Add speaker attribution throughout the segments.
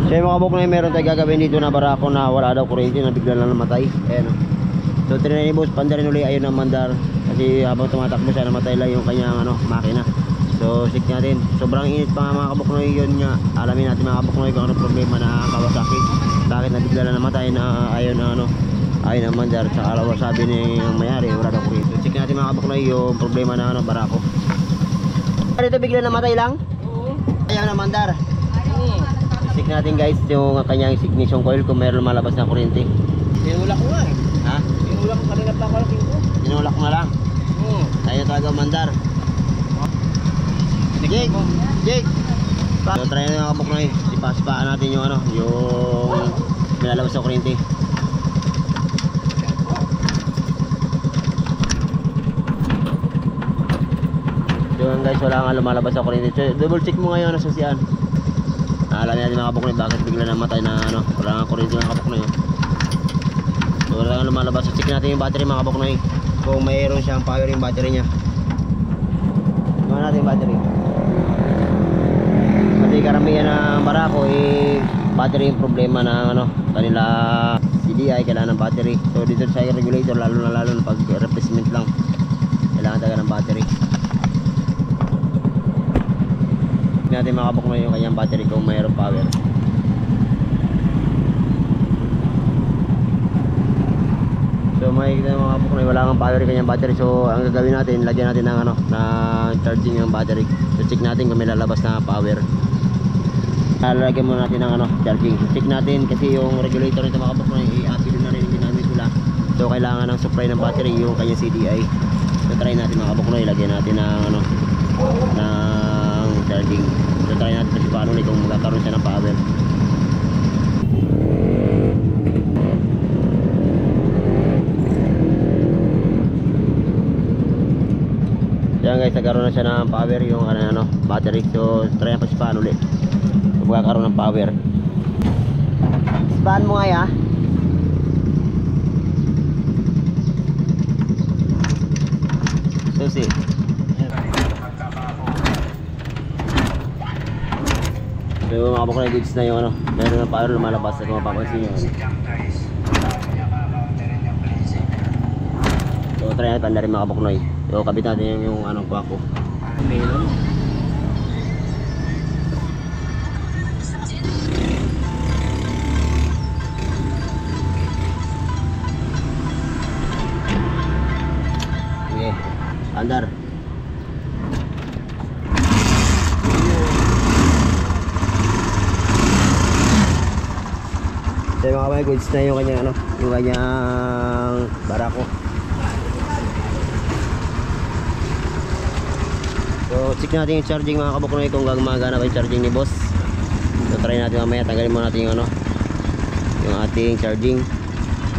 Speaker 1: So yung mga buknoy, meron tayo gagawin dito na barako na wala daw kuryente na bigla na namatay. Ayan o. So trinay ni boss, pandarin uli, ayun ang mandar. Kasi habang tumatakbo siya, namatay lang yung kanyang makina. So check natin, sobrang init pa nga mga kabuknoy. Yun nga, alamin natin mga kabuknoy kung ano problema na Kawasaki. Bakit na bigla na namatay na ayun ang mandar. Tsaka alawa sabi ni ang mayari, wala daw kuryente. So check natin mga kabuknoy yung problema na barako. Dito bigla namatay lang?
Speaker 2: Oo.
Speaker 1: Ayaw na mandar. Check natin guys yung kanyang ignition coil kung mayroon malabas na kuryente.
Speaker 2: Tinulak ko nga eh.
Speaker 1: Ha?
Speaker 2: Tinulak ko kanina pa ako ko.
Speaker 1: Tinulak mo na lang.
Speaker 2: Oo.
Speaker 1: Tayo talaga mandar. Jake! Jake! So try na yung kabuknoy. Sipa-sipaan natin yung yung nilalabas na kuryente. Yun guys, wala nga lumalabas sa kuryente. So, double check mo ngayon sa siyan. Alamin natin mga kabuknoy bakit bigla namatay na wala nga kuryente mga kabuknoy. So wala nga lumalabas. So check natin yung battery mga kabuknoy. Kung mayroon siyang power yung battery niya. Gawin natin yung battery. Kasi karamihan ng barako battery yung problema na kanila CDI, kailangan ng battery. So dito sa regulator, lalo na pag replacement lang, kailangan talaga ng battery. Natin mga kabuknoy yung kanyang battery kung mayroong power. So makikita mga kabuknoy, wala kang power yung kanyang battery. So ang gagawin natin, lagyan natin ng na charging yung battery. So check natin kung may lalabas na power. Lalagyan muna natin ng charging. Check natin kasi yung regulator nito mga kabuknoy, i-acid na rin yung ginamit nila. So kailangan ng supply ng battery yung kanyang CDI. So try natin mga kabuknoy, lagyan natin ng ng charging. So try natin kasi paano kung magkakaroon siya ng power. Yan guys, nagkaroon na siya ng power yung battery. So try natin kasi paano ulit kung magkakaroon ng power. Span mo nga ya. Susi. So mga kabuknoy, goods na yung meron ng power lumalabas at kung mapapansin nyo. So try natin na rin mga kabuknoy. So kabit natin yung kwako.
Speaker 2: Meron.
Speaker 1: Okay, andar. So mga kabuknoy, goods na yung kanyang yung kanyang barako. So check natin yung charging mga kabuknoy kung gumagana ba yung charging ni boss. So try natin mamaya, tanggalin muna natin yung yung ating charging.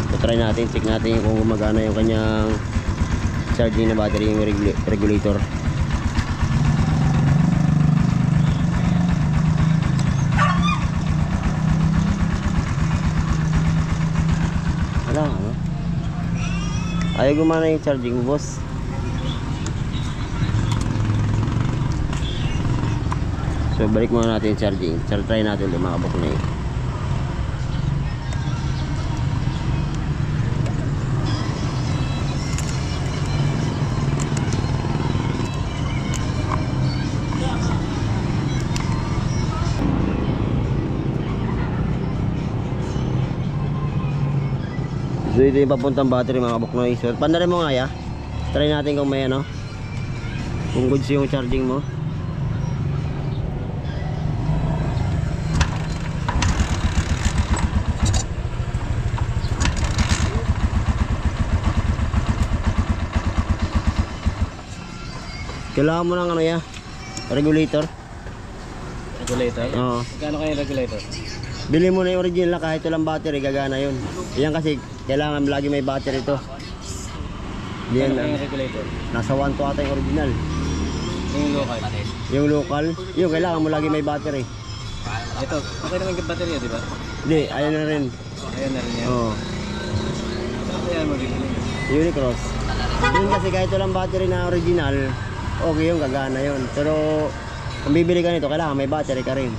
Speaker 1: So try natin, check natin kung gumagana yung kanyang charging na battery, yung regulator. Wala ayaw gumana yung charging mo boss. So balik muna natin yung charging. So try natin ulit mga kabuknoy. So ito yung papuntang battery mga kabuknoy. So pandarin mo nga ya. Try natin kung may kung goods yung charging mo. Kailangan mo ng regulator.
Speaker 2: Regulator?
Speaker 1: Oo.
Speaker 2: Magkano kayo yung regulator?
Speaker 1: Bili mo na yung original, kahit walang battery, gagana yun. Yan kasi, kailangan lagi may battery to. Yan
Speaker 2: Magkano yung regulator?
Speaker 1: Nasa 1 to ata yung original.
Speaker 2: Yung local?
Speaker 1: Yung local, yung kailangan mo lagi may battery.
Speaker 2: Ito, okay naman yung baterya, di ba?
Speaker 1: Hindi, ayan na rin.
Speaker 2: Ayan na rin yan.
Speaker 1: Oo.
Speaker 2: Ayan mo rin.
Speaker 1: Unicross. Yun kasi kahit walang battery na original, okay yung gagana yun. Pero kung bibili ka nito, kailangan may battery ka rin.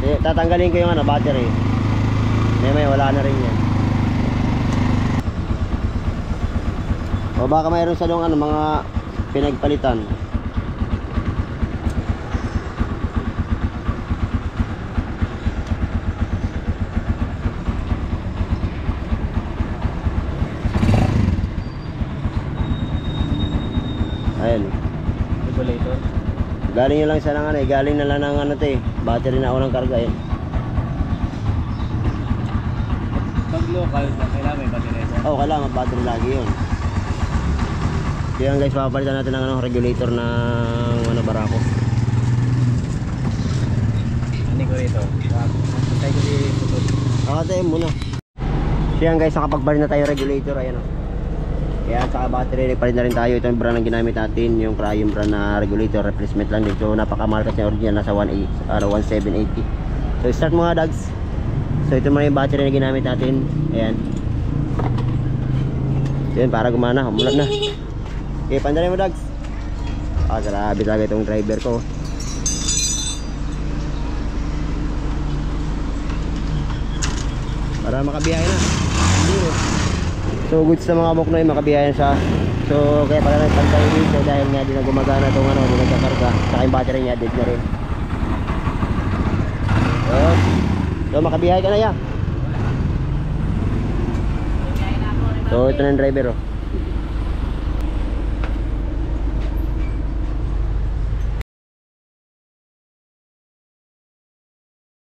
Speaker 1: Tatanggalin ko yung ano, battery. May wala na rin yan. O baka mayroon sa doon ano, mga pinagpalitan. Ayan.
Speaker 2: Regulator.
Speaker 1: Galing na lang sa ng ano eh, galing na lang ng ano to eh, battery na unang karga eh.
Speaker 2: Pag local, kailangan may baterya siya.
Speaker 1: Oh, kailangan battery lagi yun. Kaya guys, papalitan natin ng ano, regulator ng ano, barako.
Speaker 2: Ano ko rito? Patay ko si Putol.
Speaker 1: Tayo muna. So yan guys, nakapagbalit na tayo regulator, ayan o. Kaya saka battery, nagpalit na rin tayo. Ito yung brand ang ginamit natin, yung Cryon brand na regulator, replacement lang din. So napakamahal kasi original, nasa 1780. So start mga dags. So ito muna yung battery na ginamit natin. Ayan. So yun, para gumana, umulat na. Okay, pandarin mo dags. Grabe talaga itong driver ko. Para makabiyahe na. So goods sa mga boknoy, makabiyahe siya. So kaya pala nagpantay dito dahil nga di na gumagana itong ano, di nagkakarga. Saka yung battery niya, dead na rin. So makabiyahe ka na ya. So ito na yung driver oh.